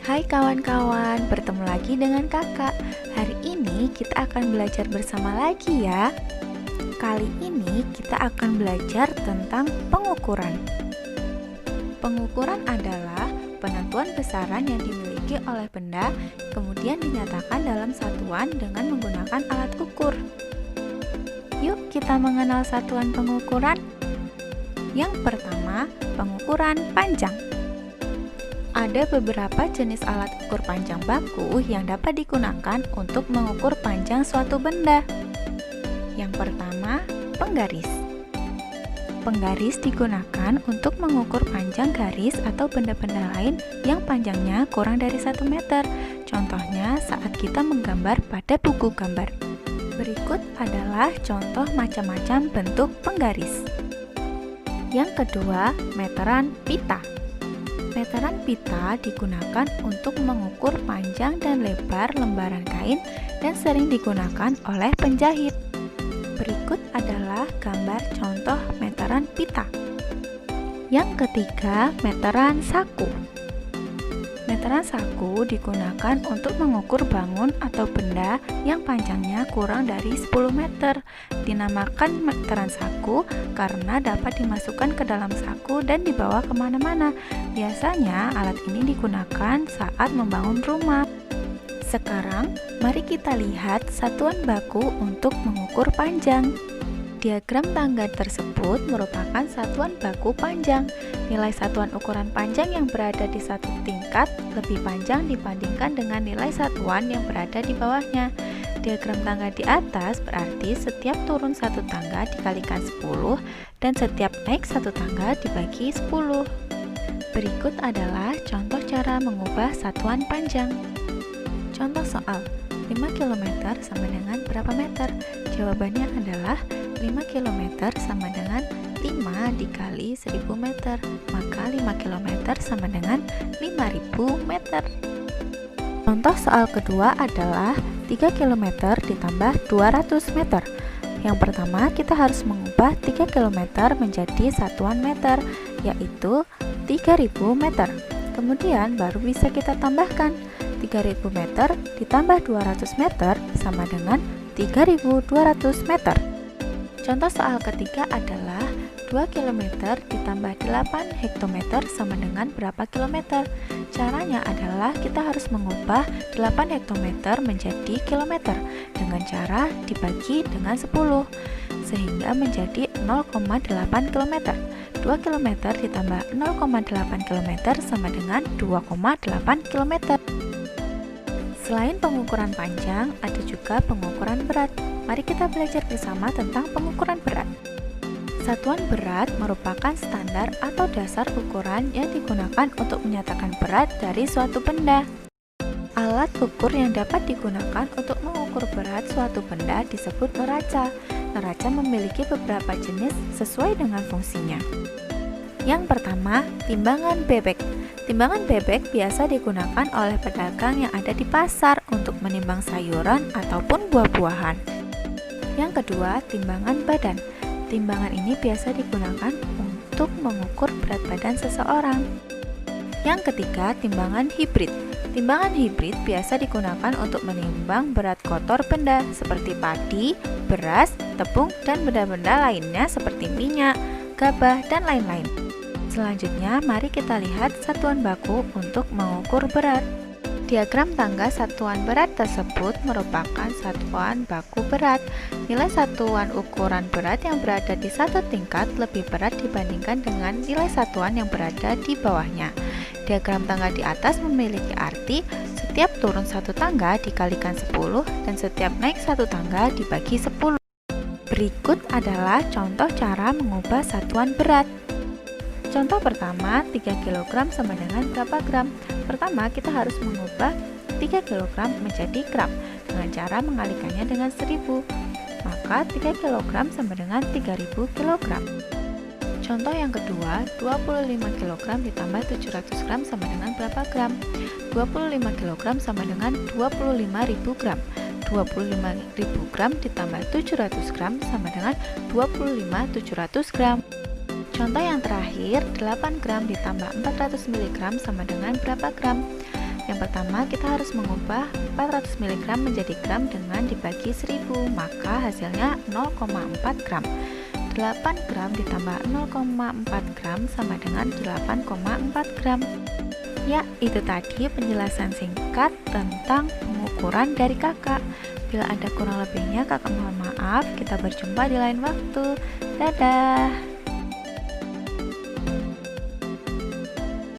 Hai kawan-kawan, bertemu lagi dengan kakak. Hari ini kita akan belajar bersama lagi ya. Kali ini kita akan belajar tentang pengukuran. Pengukuran adalah penentuan besaran yang dimiliki oleh benda, kemudian dinyatakan dalam satuan dengan menggunakan alat ukur. Yuk kita mengenal satuan pengukuran. Yang pertama, pengukuran panjang. Ada beberapa jenis alat ukur panjang baku yang dapat digunakan untuk mengukur panjang suatu benda. Yang pertama, penggaris. Penggaris digunakan untuk mengukur panjang garis atau benda-benda lain yang panjangnya kurang dari 1 meter. Contohnya saat kita menggambar pada buku gambar. Berikut adalah contoh macam-macam bentuk penggaris. Yang kedua, meteran pita. Meteran pita digunakan untuk mengukur panjang dan lebar lembaran kain dan sering digunakan oleh penjahit. Berikut adalah gambar contoh meteran pita. Yang ketiga, meteran saku. Meteran saku digunakan untuk mengukur bangun atau benda yang panjangnya kurang dari 10 meter. Dinamakan meteran saku karena dapat dimasukkan ke dalam saku dan dibawa kemana-mana. Biasanya alat ini digunakan saat membangun rumah. Sekarang, mari kita lihat satuan baku untuk mengukur panjang. Diagram tangga tersebut merupakan satuan baku panjang. Nilai satuan ukuran panjang yang berada di satu tingkat lebih panjang dibandingkan dengan nilai satuan yang berada di bawahnya. Diagram tangga di atas berarti setiap turun satu tangga dikalikan 10 dan setiap naik satu tangga dibagi 10. Berikut adalah contoh cara mengubah satuan panjang. Contoh soal, 5 km sama dengan berapa meter? Jawabannya adalah 5 km sama dengan 5 dikali 1000 meter, maka 5 km sama dengan 5000 meter. Contoh soal kedua adalah 3 km ditambah 200 meter. Yang pertama, kita harus mengubah 3 km menjadi satuan meter, yaitu 3000 meter. Kemudian baru bisa kita tambahkan 3000 meter ditambah 200 meter sama dengan 3200 meter. Contoh soal ketiga adalah 2 km ditambah 8 hektometer sama dengan berapa kilometer? Caranya adalah kita harus mengubah 8 hektometer menjadi kilometer dengan cara dibagi dengan 10 sehingga menjadi 0,8 km. 2 km ditambah 0,8 km sama dengan 2,8 km. Selain pengukuran panjang, ada juga pengukuran berat. Mari kita belajar bersama tentang pengukuran berat. Satuan berat merupakan standar atau dasar ukuran yang digunakan untuk menyatakan berat dari suatu benda. Alat ukur yang dapat digunakan untuk mengukur berat suatu benda disebut neraca. Neraca memiliki beberapa jenis sesuai dengan fungsinya. Yang pertama, timbangan bebek. Timbangan bebek biasa digunakan oleh pedagang yang ada di pasar untuk menimbang sayuran ataupun buah-buahan. Yang kedua, timbangan badan. Timbangan ini biasa digunakan untuk mengukur berat badan seseorang. Yang ketiga, timbangan hibrid. Timbangan hibrid biasa digunakan untuk menimbang berat kotor benda seperti padi, beras, tepung, dan benda-benda lainnya seperti minyak, gabah, dan lain-lain. Selanjutnya, mari kita lihat satuan baku untuk mengukur berat. Diagram tangga satuan berat tersebut merupakan satuan baku berat. Nilai satuan ukuran berat yang berada di satu tingkat lebih berat dibandingkan dengan nilai satuan yang berada di bawahnya. Diagram tangga di atas memiliki arti setiap turun satu tangga dikalikan 10 dan setiap naik satu tangga dibagi 10. Berikut adalah contoh cara mengubah satuan berat. Contoh pertama, 3 kg sama dengan berapa gram? Pertama, kita harus mengubah 3 kg menjadi gram dengan cara mengalikannya dengan 1000. Maka 3 kg sama dengan 3000 kg. Contoh yang kedua, 25 kg ditambah 700 gram sama dengan berapa gram? 25 kg sama dengan 25.000 gram. 25.000 gram ditambah 700 gram sama dengan 25.700 gram. Contoh yang terakhir, 8 gram ditambah 400 mg sama dengan berapa gram? Yang pertama, kita harus mengubah 400 mg menjadi gram dengan dibagi 1000, maka hasilnya 0,4 gram. 8 gram ditambah 0,4 gram sama dengan 8,4 gram. Ya, itu tadi penjelasan singkat tentang pengukuran dari kakak. Bila ada kurang lebihnya, kakak mohon maaf. Kita berjumpa di lain waktu. Dadah!